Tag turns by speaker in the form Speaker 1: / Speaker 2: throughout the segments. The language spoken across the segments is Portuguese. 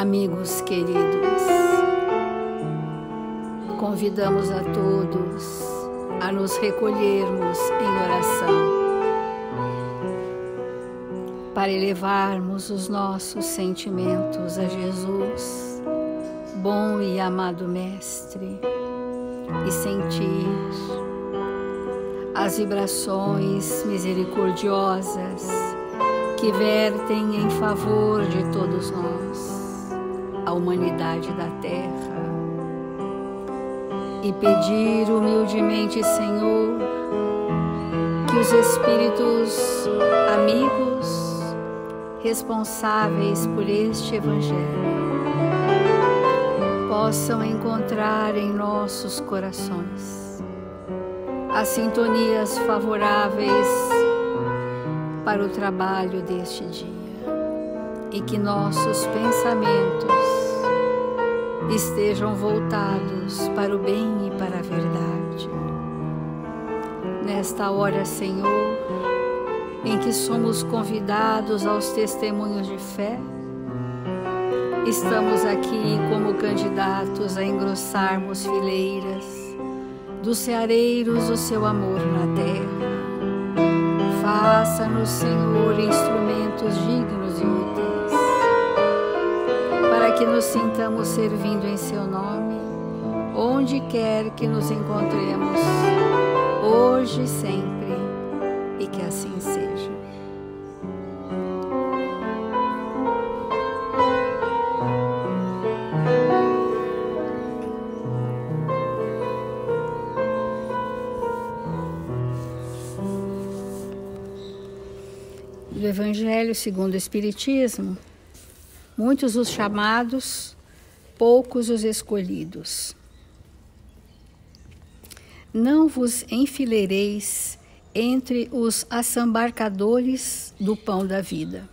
Speaker 1: Amigos queridos, convidamos a todos a nos recolhermos em oração para elevarmos os nossos sentimentos a Jesus, bom e amado Mestre, e sentir as vibrações misericordiosas que vertem em favor de todos nós, a humanidade da Terra, e pedir humildemente, Senhor, que os espíritos amigos responsáveis por este Evangelho possam encontrar em nossos corações as sintonias favoráveis para o trabalho deste dia, e que nossos pensamentos estejam voltados para o bem e para a verdade. Nesta hora, Senhor, em que somos convidados aos testemunhos de fé, estamos aqui como candidatos a engrossarmos fileiras dos ceareiros do seu amor na terra. Faça-nos, Senhor, instrumentos dignos e úteis, para que nos sintamos servindo em seu nome, onde quer que nos encontremos, hoje e sempre, e que assim seja. Do Evangelho segundo o Espiritismo, muitos os chamados, poucos os escolhidos. Não vos enfileireis entre os assambarcadores do pão da vida.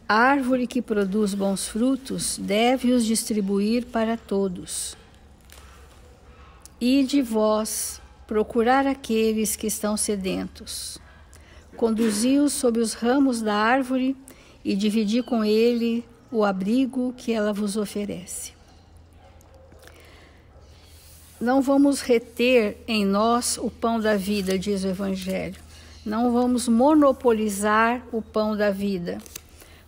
Speaker 1: A árvore que produz bons frutos deve os distribuir para todos. Ide vós procurar aqueles que estão sedentos, conduzi-os sob os ramos da árvore e dividi com ele o abrigo que ela vos oferece. Não vamos reter em nós o pão da vida, diz o Evangelho. Não vamos monopolizar o pão da vida,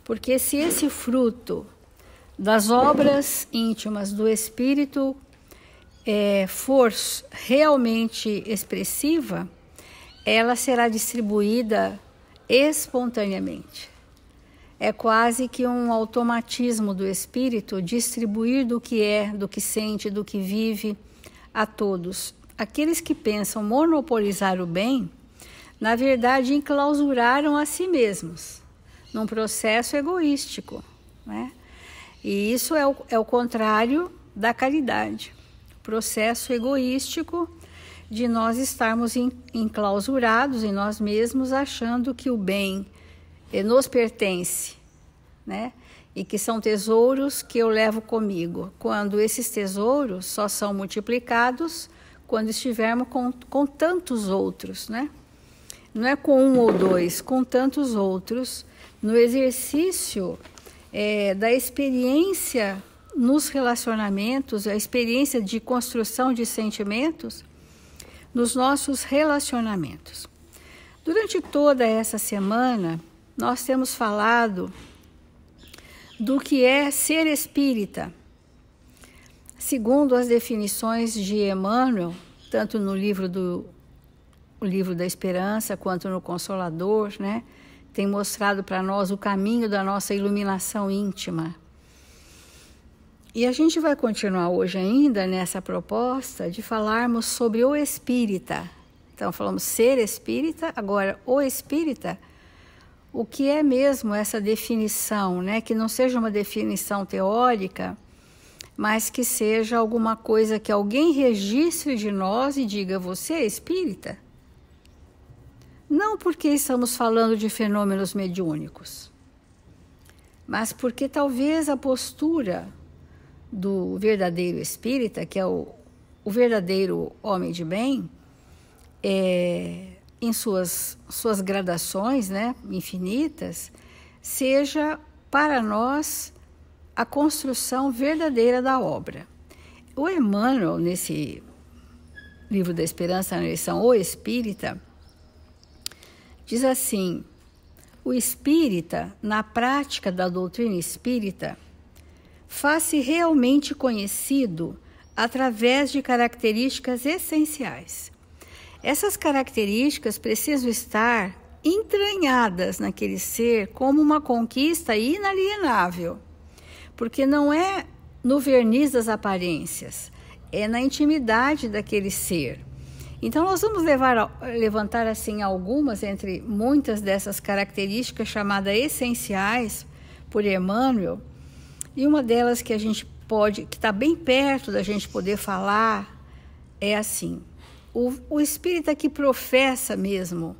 Speaker 1: porque se esse fruto das obras íntimas do Espírito for realmente expressiva, ela será distribuída espontaneamente. É quase que um automatismo do Espírito distribuir do que é, do que sente, do que vive a todos. Aqueles que pensam monopolizar o bem, na verdade, enclausuraram a si mesmos, num processo egoístico, né? E isso é o contrário da caridade. O processo egoístico de nós estarmos enclausurados em nós mesmos, achando que o bem nos pertence, né? E que são tesouros que eu levo comigo, quando esses tesouros só são multiplicados quando estivermos com tantos outros, né? Não é com um ou dois, com tantos outros, no exercício da experiência nos relacionamentos, a experiência de construção de sentimentos nos nossos relacionamentos. Durante toda essa semana, nós temos falado do que é ser espírita. Segundo as definições de Emmanuel, tanto no livro da Esperança quanto no Consolador, né, tem mostrado para nós o caminho da nossa iluminação íntima. E a gente vai continuar hoje ainda nessa proposta de falarmos sobre o espírita. Então falamos ser espírita, agora o espírita. O que é mesmo essa definição, né? Que não seja uma definição teórica, mas que seja alguma coisa que alguém registre de nós e diga: você é espírita? Não porque estamos falando de fenômenos mediúnicos, mas porque talvez a postura do verdadeiro espírita, que é o verdadeiro homem de bem, em suas gradações, né, infinitas, seja para nós a construção verdadeira da obra. O Emmanuel, nesse livro da Esperança na Lição O Espírita, diz assim: o espírita, na prática da doutrina espírita, faz-se realmente conhecido através de características essenciais. Essas características precisam estar entranhadas naquele ser como uma conquista inalienável, porque não é no verniz das aparências, é na intimidade daquele ser. Então nós vamos levantar assim algumas entre muitas dessas características chamadas essenciais por Emmanuel, e uma delas que a gente pode, que está bem perto da gente poder falar, é assim: o espírita que professa mesmo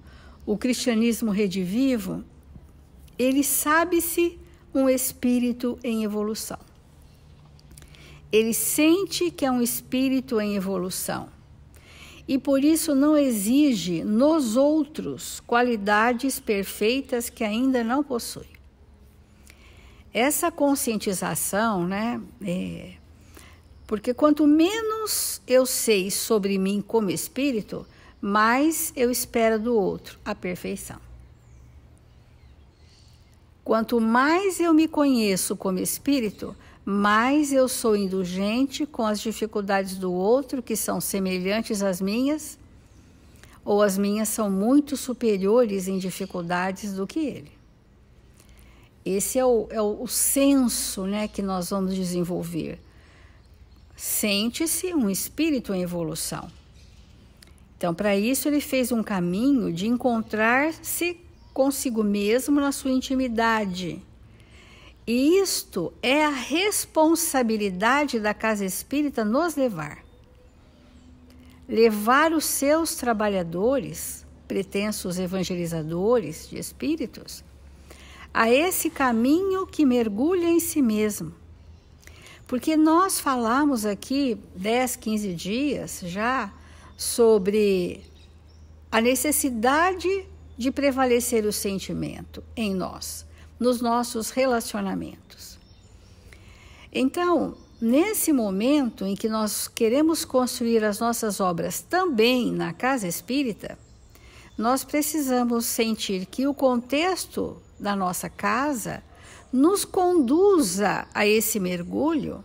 Speaker 1: o cristianismo redivivo, ele sabe-se um espírito em evolução. Ele sente que é um espírito em evolução. E por isso não exige nos outros qualidades perfeitas que ainda não possui. Essa conscientização, né? Porque quanto menos eu sei sobre mim como espírito, mais eu espero do outro a perfeição. Quanto mais eu me conheço como espírito, mais eu sou indulgente com as dificuldades do outro, que são semelhantes às minhas, ou as minhas são muito superiores em dificuldades do que ele. Esse é o senso, né, que nós vamos desenvolver. Sente-se um espírito em evolução. Então, para isso, ele fez um caminho de encontrar-se consigo mesmo na sua intimidade. E isto é a responsabilidade da casa espírita nos levar. Levar os seus trabalhadores, pretensos evangelizadores de espíritos, a esse caminho que mergulha em si mesmo. Porque nós falamos aqui 10, 15 dias já sobre a necessidade de prevalecer o sentimento em nós, nos nossos relacionamentos. Então, nesse momento em que nós queremos construir as nossas obras também na casa espírita, nós precisamos sentir que o contexto da nossa casa nos conduza a esse mergulho,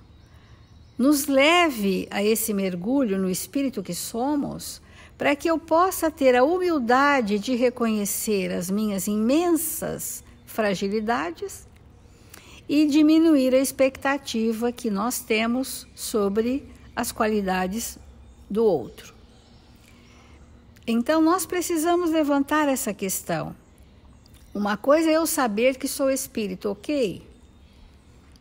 Speaker 1: nos leve a esse mergulho no espírito que somos, para que eu possa ter a humildade de reconhecer as minhas imensas fragilidades e diminuir a expectativa que nós temos sobre as qualidades do outro. Então, nós precisamos levantar essa questão. Uma coisa é eu saber que sou espírito, ok?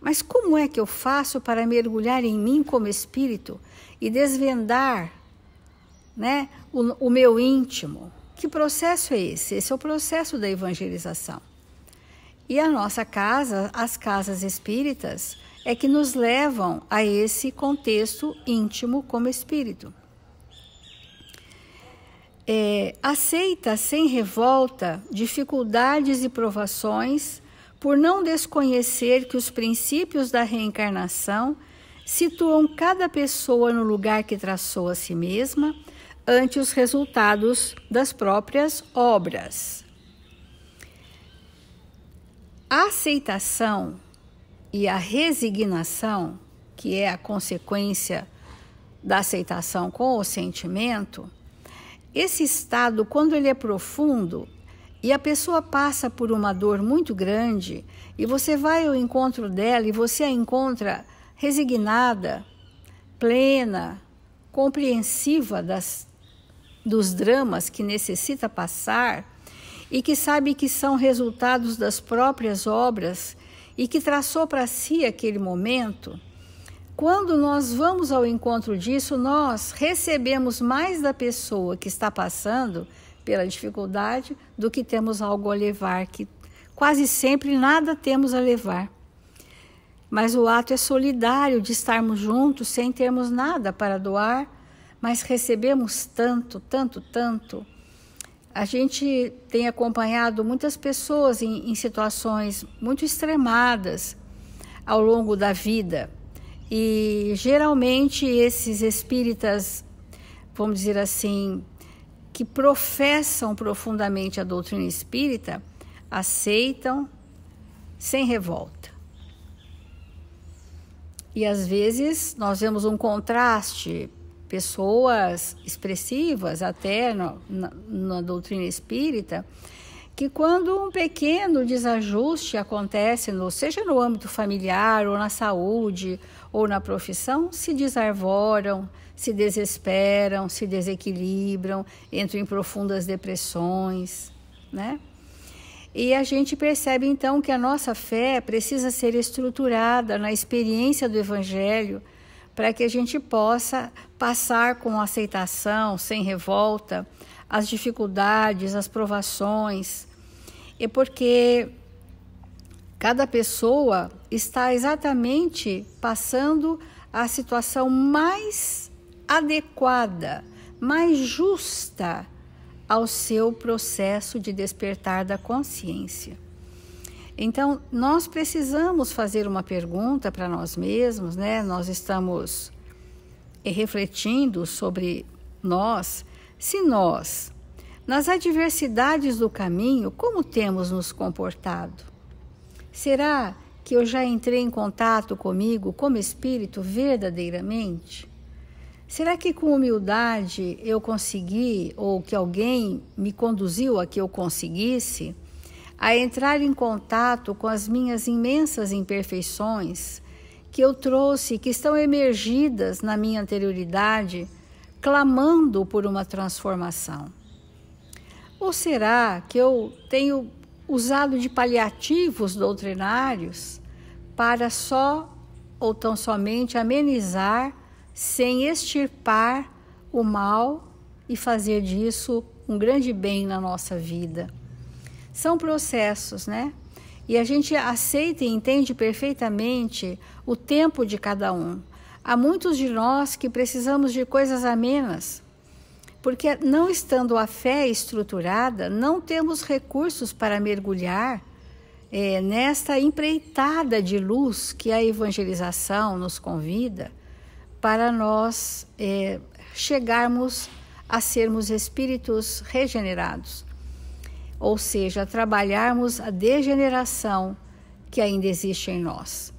Speaker 1: Mas como é que eu faço para mergulhar em mim como espírito e desvendar, né, o meu íntimo? Que processo é esse? Esse é o processo da evangelização. E a nossa casa, as casas espíritas, é que nos levam a esse contexto íntimo como espírito. Aceita sem revolta dificuldades e provações por não desconhecer que os princípios da reencarnação situam cada pessoa no lugar que traçou a si mesma ante os resultados das próprias obras. A aceitação e a resignação, que é a consequência da aceitação com o sentimento, esse estado, quando ele é profundo e a pessoa passa por uma dor muito grande e você vai ao encontro dela e você a encontra resignada, plena, compreensiva dos dramas que necessita passar e que sabe que são resultados das próprias obras e que traçou para si aquele momento, quando nós vamos ao encontro disso, nós recebemos mais da pessoa que está passando pela dificuldade do que temos algo a levar, que quase sempre nada temos a levar. Mas o ato é solidário de estarmos juntos sem termos nada para doar, mas recebemos tanto, tanto, tanto. A gente tem acompanhado muitas pessoas em situações muito extremadas ao longo da vida. E geralmente esses espíritas, vamos dizer assim, que professam profundamente a doutrina espírita, aceitam sem revolta. E às vezes nós vemos um contraste, pessoas expressivas até na doutrina espírita, que quando um pequeno desajuste acontece, seja no âmbito familiar, ou na saúde, ou na profissão, se desarvoram, se desesperam, se desequilibram, entram em profundas depressões, né? E a gente percebe então que a nossa fé precisa ser estruturada na experiência do Evangelho, para que a gente possa passar com aceitação, sem revolta, as dificuldades, as provações. É porque cada pessoa está exatamente passando a situação mais adequada, mais justa ao seu processo de despertar da consciência. Então, nós precisamos fazer uma pergunta para nós mesmos, né? Nós estamos refletindo sobre nós, se nós, nas adversidades do caminho, como temos nos comportado? Será que eu já entrei em contato comigo como espírito verdadeiramente? Será que com humildade eu consegui, ou que alguém me conduziu a que eu conseguisse, a entrar em contato com as minhas imensas imperfeições que eu trouxe, que estão emergidas na minha anterioridade, clamando por uma transformação? Ou será que eu tenho usado de paliativos doutrinários para só ou tão somente amenizar, sem extirpar o mal e fazer disso um grande bem na nossa vida? São processos, né? E a gente aceita e entende perfeitamente o tempo de cada um. Há muitos de nós que precisamos de coisas amenas, porque não estando a fé estruturada, não temos recursos para mergulhar nesta empreitada de luz que a evangelização nos convida, para nós chegarmos a sermos espíritos regenerados. Ou seja, trabalharmos a degeneração que ainda existe em nós,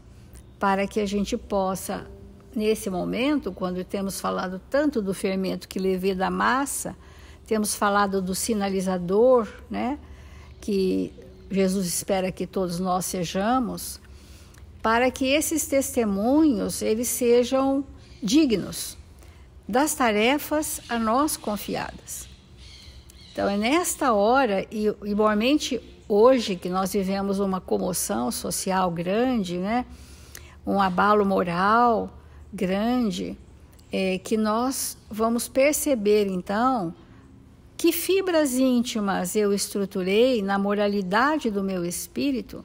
Speaker 1: para que a gente possa, nesse momento, quando temos falado tanto do fermento que leveda a massa, temos falado do sinalizador, né, que Jesus espera que todos nós sejamos, para que esses testemunhos eles sejam dignos das tarefas a nós confiadas. Então é nesta hora, e igualmente hoje que nós vivemos uma comoção social grande, né, um abalo moral grande, que nós vamos perceber então que fibras íntimas eu estruturei na moralidade do meu espírito,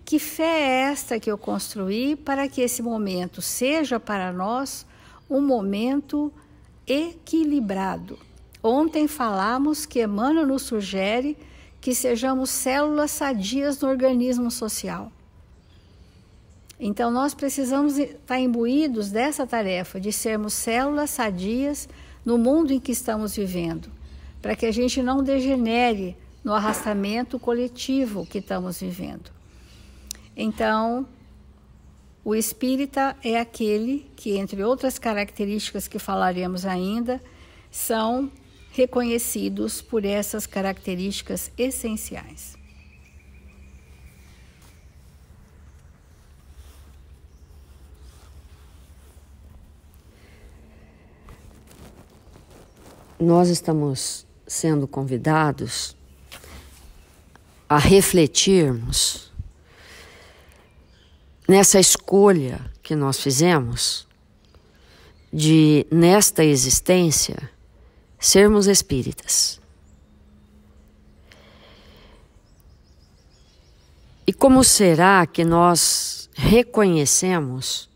Speaker 1: que fé é esta que eu construí para que esse momento seja para nós um momento equilibrado. Ontem falamos que Emmanuel nos sugere que sejamos células sadias no organismo social. Então nós precisamos estar imbuídos dessa tarefa de sermos células sadias no mundo em que estamos vivendo, para que a gente não degenere no arrastamento coletivo que estamos vivendo. Então, o espírita é aquele que, entre outras características que falaremos ainda, são reconhecidos por essas características essenciais.
Speaker 2: Nós estamos sendo convidados a refletirmos nessa escolha que nós fizemos de, nesta existência, sermos espíritas. E como será que nós reconhecemos,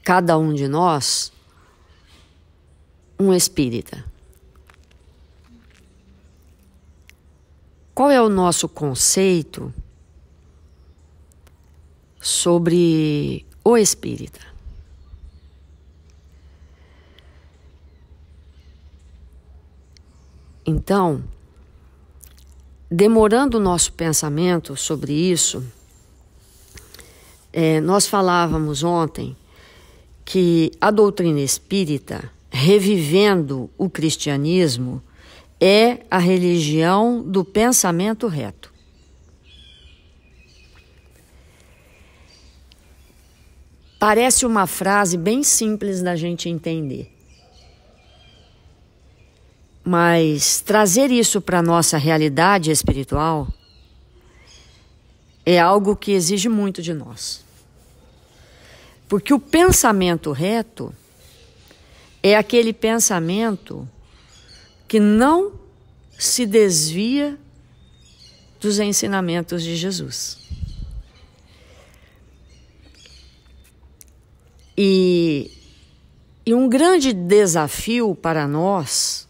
Speaker 2: cada um de nós, um espírita? qual é o nosso conceito sobre o espírita? Então, demorando o nosso pensamento sobre isso, nós falávamos ontem que a doutrina espírita, revivendo o cristianismo, é a religião do pensamento reto. Parece uma frase bem simples da gente entender. Mas trazer isso para a nossa realidade espiritual é algo que exige muito de nós. Porque o pensamento reto é aquele pensamento que não se desvia dos ensinamentos de Jesus. E um grande desafio para nós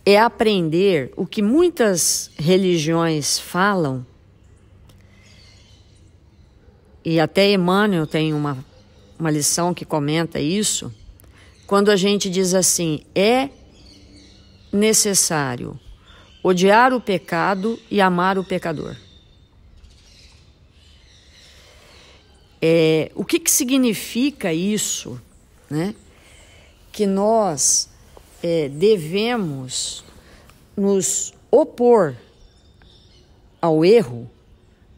Speaker 2: é aprender o que muitas religiões falam, e até Emmanuel tem uma lição que comenta isso, quando a gente diz assim: é necessário odiar o pecado e amar o pecador. O que significa isso, né? Que nós devemos nos opor ao erro,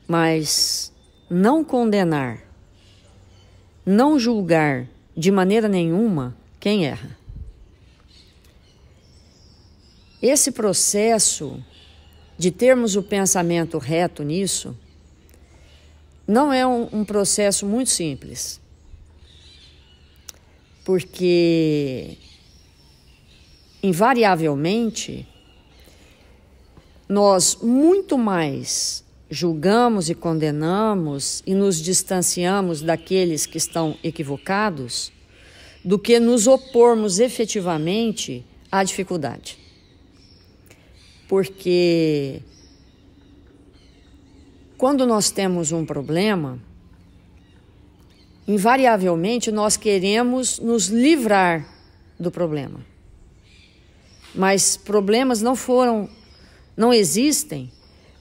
Speaker 2: mas não condenar, não julgar de maneira nenhuma quem erra. Esse processo de termos o pensamento reto nisso não é um processo muito simples, porque invariavelmente nós muito mais julgamos e condenamos e nos distanciamos daqueles que estão equivocados do que nos opormos efetivamente à dificuldade. Porque quando nós temos um problema, invariavelmente nós queremos nos livrar do problema. Mas problemas não existem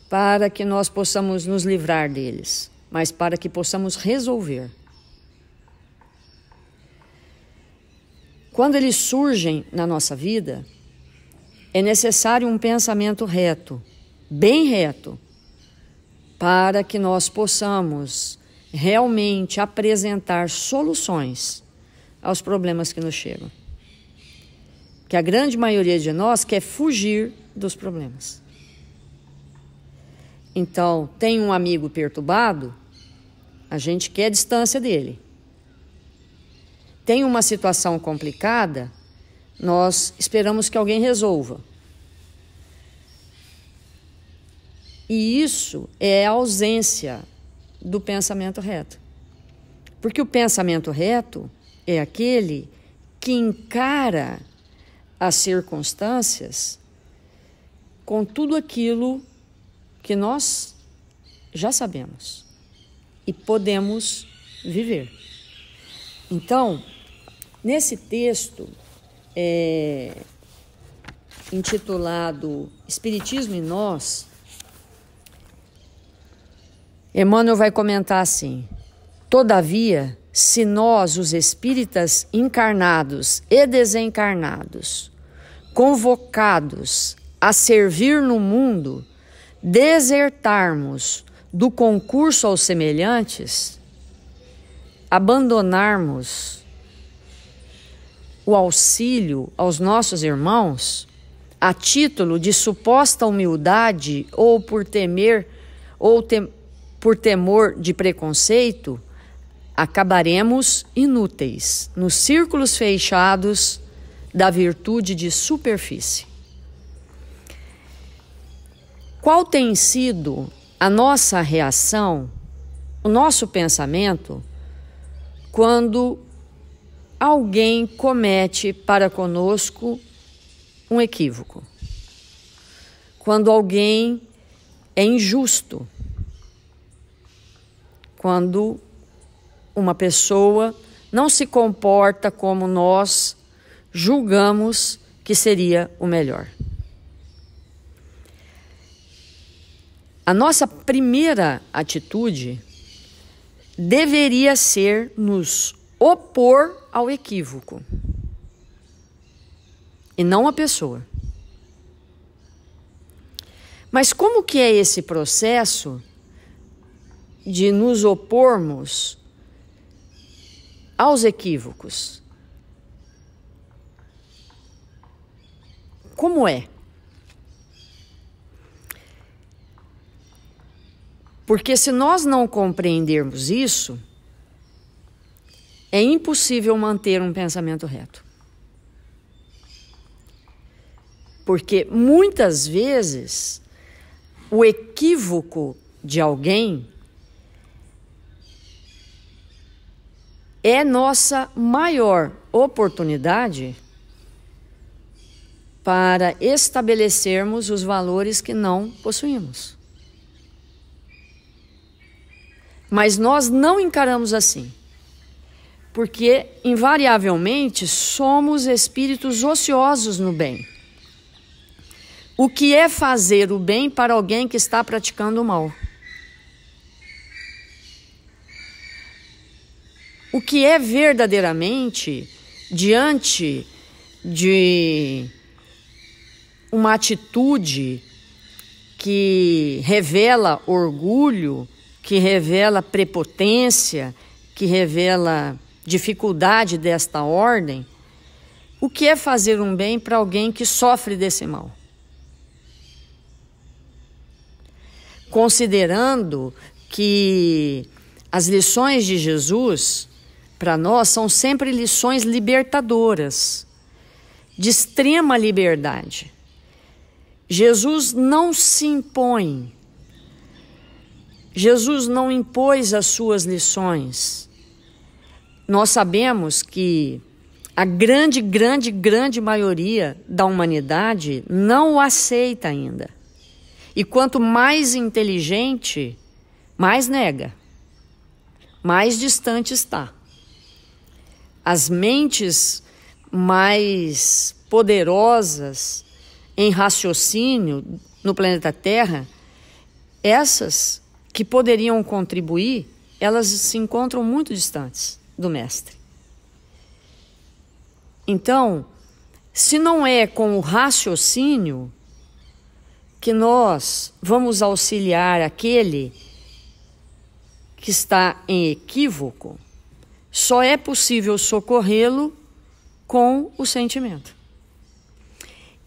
Speaker 2: para que nós possamos nos livrar deles, mas para que possamos resolver. Quando eles surgem na nossa vida, é necessário um pensamento reto, bem reto, para que nós possamos realmente apresentar soluções aos problemas que nos chegam. Que a grande maioria de nós quer fugir dos problemas. Então, tem um amigo perturbado, a gente quer a distância dele. Tem uma situação complicada, nós esperamos que alguém resolva. E isso é a ausência do pensamento reto. Porque o pensamento reto é aquele que encara as circunstâncias com tudo aquilo que nós já sabemos e podemos viver. Então, nesse texto intitulado Espiritismo em Nós, Emmanuel vai comentar assim: todavia, se nós, os espíritas encarnados e desencarnados, convocados a servir no mundo, desertarmos do concurso aos semelhantes, abandonarmos o auxílio aos nossos irmãos, a título de suposta humildade ou por temor de preconceito, acabaremos inúteis nos círculos fechados da virtude de superfície. Qual tem sido a nossa reação, o nosso pensamento, quando alguém comete para conosco um equívoco? quando alguém é injusto, quando uma pessoa não se comporta como nós julgamos que seria o melhor. A nossa primeira atitude deveria ser nos opor ao equívoco e não a pessoa. Mas como que é esse processo de nos opormos aos equívocos? Como é? Porque se nós não compreendermos isso, é impossível manter um pensamento reto. Porque muitas vezes o equívoco de alguém é nossa maior oportunidade para estabelecermos os valores que não possuímos. Mas nós não encaramos assim, porque invariavelmente somos espíritos ociosos no bem. O que é fazer o bem para alguém que está praticando o mal? O que é verdadeiramente, diante de uma atitude que revela orgulho, que revela prepotência, que revela dificuldade desta ordem, o que é fazer um bem para alguém que sofre desse mal? Considerando que as lições de Jesus, para nós, são sempre lições libertadoras, de extrema liberdade. Jesus não se impõe. Jesus não impôs as suas lições. Nós sabemos que a grande maioria da humanidade não o aceita ainda. E quanto mais inteligente, mais nega, mais distante está. As mentes mais poderosas em raciocínio no planeta Terra, essas que poderiam contribuir, elas se encontram muito distantes do Mestre. Então, se não é com o raciocínio que nós vamos auxiliar aquele que está em equívoco, só é possível socorrê-lo com o sentimento.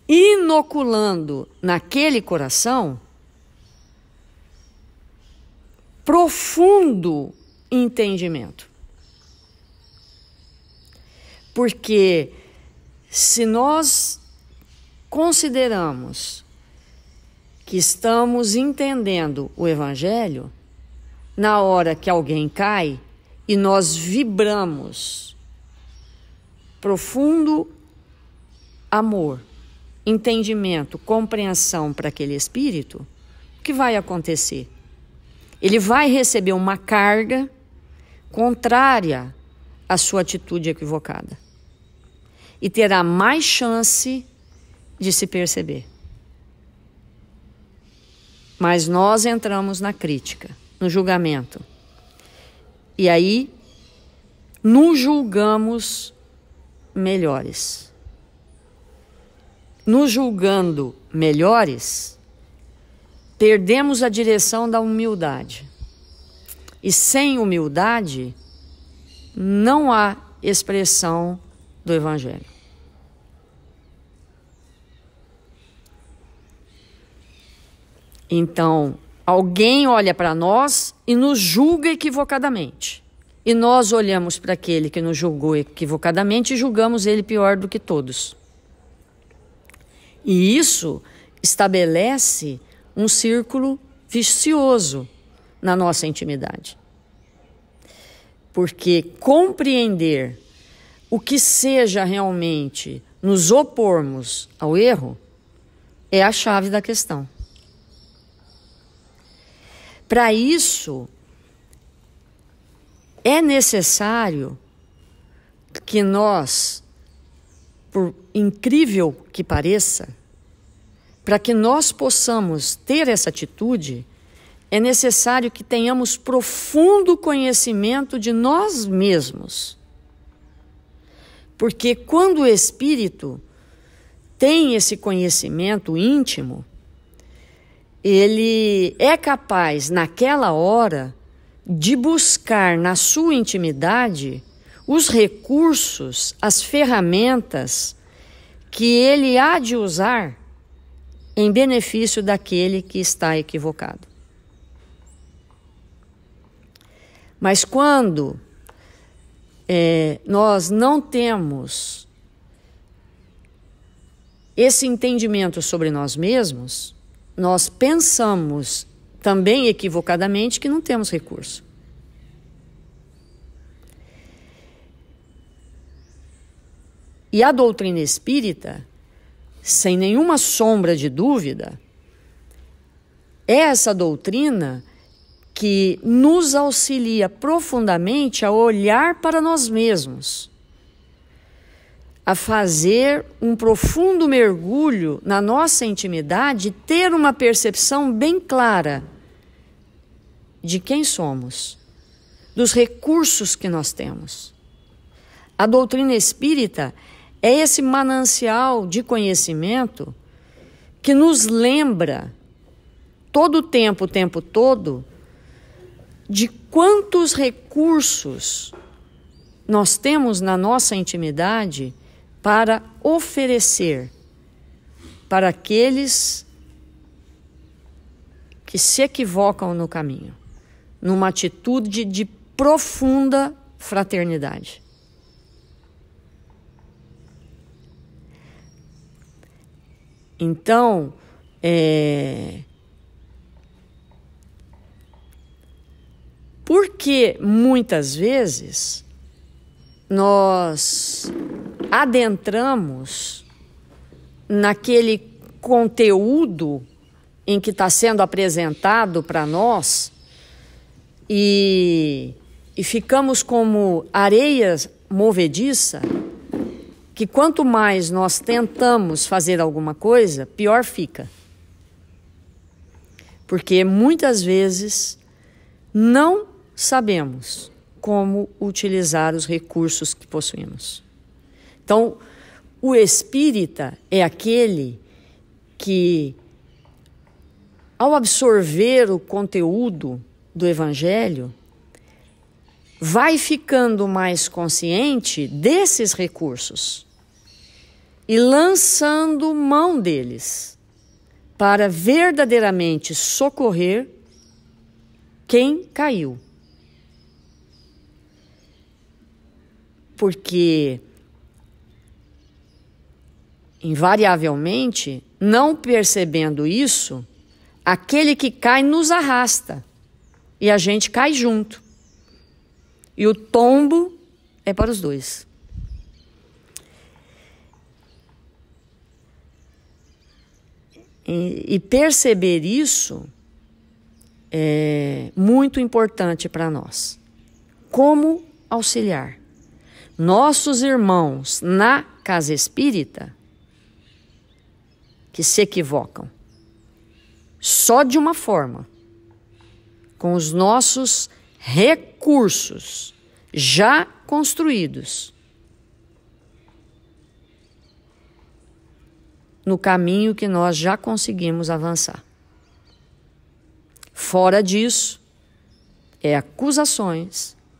Speaker 2: Inoculando naquele coração profundo entendimento. Porque se nós consideramos que estamos entendendo o Evangelho, na hora que alguém cai e nós vibramos profundo amor, entendimento, compreensão para aquele espírito, o que vai acontecer? Ele vai receber uma carga contrária à sua atitude equivocada e terá mais chance de se perceber. Mas nós entramos na crítica, no julgamento. E aí, nos julgamos melhores. Nos julgando melhores, perdemos a direção da humildade. E sem humildade, não há expressão do Evangelho. Então, alguém olha para nós e nos julga equivocadamente. E nós olhamos para aquele que nos julgou equivocadamente e julgamos ele pior do que todos. E isso estabelece um círculo vicioso na nossa intimidade. Porque compreender o que seja realmente nos opormos ao erro é a chave da questão. Para isso, é necessário que nós, por incrível que pareça, para que nós possamos ter essa atitude, é necessário que tenhamos profundo conhecimento de nós mesmos. Porque quando o espírito tem esse conhecimento íntimo, ele é capaz, naquela hora, de buscar na sua intimidade os recursos, as ferramentas que ele há de usar em benefício daquele que está equivocado. Mas quando nós não temos esse entendimento sobre nós mesmos, nós pensamos também equivocadamente que não temos recurso. E a doutrina espírita, sem nenhuma sombra de dúvida, é essa doutrina que nos auxilia profundamente a olhar para nós mesmos, a fazer um profundo mergulho na nossa intimidade, ter uma percepção bem clara de quem somos, dos recursos que nós temos. A doutrina espírita é esse manancial de conhecimento que nos lembra todo o tempo todo, de quantos recursos nós temos na nossa intimidade para oferecer para aqueles que se equivocam no caminho, numa atitude de profunda fraternidade. Então, porque muitas vezes nós adentramos naquele conteúdo em que está sendo apresentado para nós e ficamos como areia movediça, que quanto mais nós tentamos fazer alguma coisa, pior fica. Porque muitas vezes não sabemos como utilizar os recursos que possuímos. Então, o espírita é aquele que, ao absorver o conteúdo do Evangelho, vai ficando mais consciente desses recursos e lançando mão deles para verdadeiramente socorrer quem caiu. Porque, invariavelmente, não percebendo isso, aquele que cai nos arrasta e a gente cai junto. E o tombo é para os dois. E perceber isso é muito importante para nós. Como auxiliar nossos irmãos na casa espírita que se equivocam só de uma forma, com os nossos recursos já construídos no caminho que nós já conseguimos avançar. Fora disso,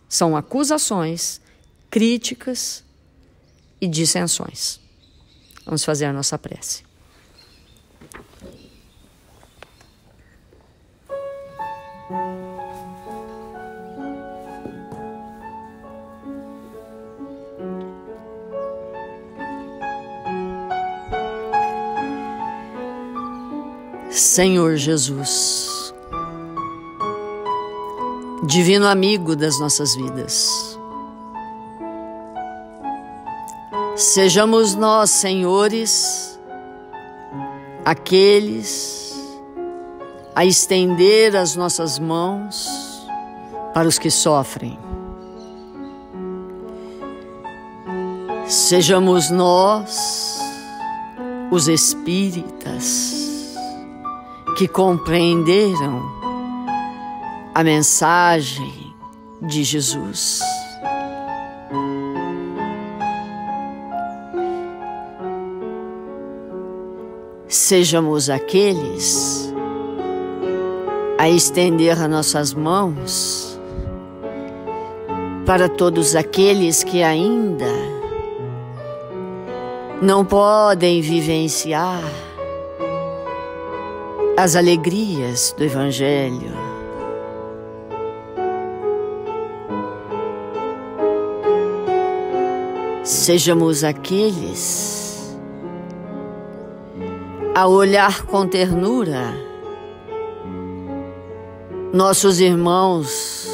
Speaker 2: são acusações, críticas e dissensões. Vamos fazer a nossa prece. Senhor Jesus, divino amigo das nossas vidas, sejamos nós, senhores, aqueles a estender as nossas mãos para os que sofrem. Sejamos nós, os espíritas, que compreenderam a mensagem de Jesus. Sejamos aqueles a estender as nossas mãos para todos aqueles que ainda não podem vivenciar as alegrias do Evangelho. Sejamos aqueles a olhar com ternura nossos irmãos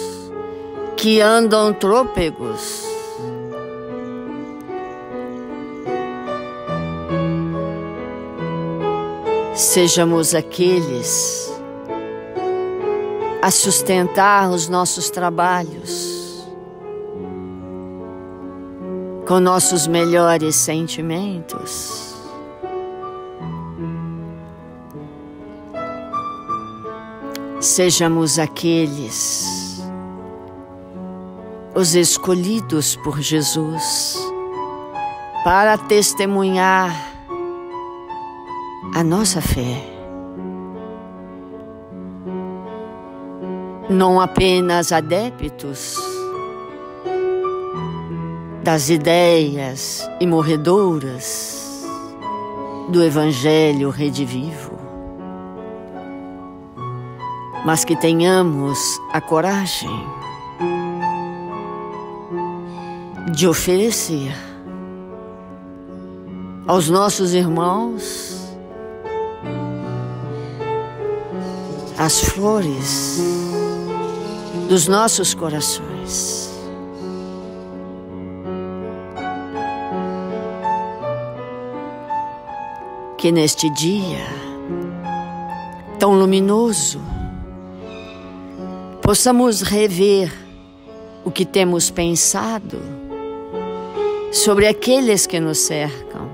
Speaker 2: que andam trôpegos, sejamos aqueles a sustentar os nossos trabalhos com nossos melhores sentimentos. Sejamos aqueles, os escolhidos por Jesus, para testemunhar a nossa fé. Não apenas adeptos das ideias imorredoras do Evangelho redivivo, mas que tenhamos a coragem de oferecer aos nossos irmãos as flores dos nossos corações. Que neste dia tão luminoso possamos rever o que temos pensado sobre aqueles que nos cercam,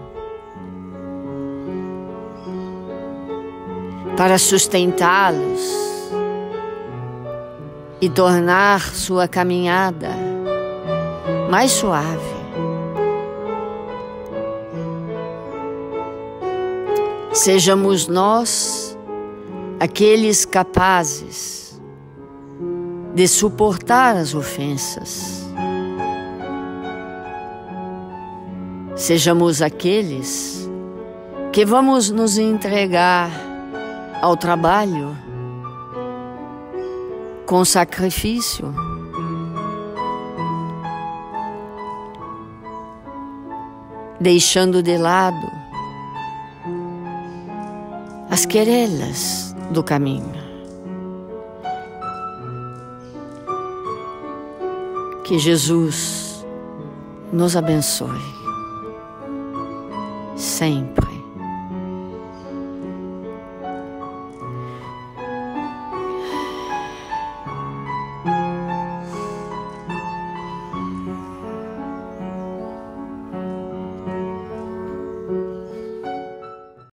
Speaker 2: para sustentá-los e tornar sua caminhada mais suave. Sejamos nós aqueles capazes de suportar as ofensas. Sejamos aqueles que vamos nos entregar ao trabalho com sacrifício. Deixando de lado as querelas do caminho. Que Jesus nos abençoe sempre.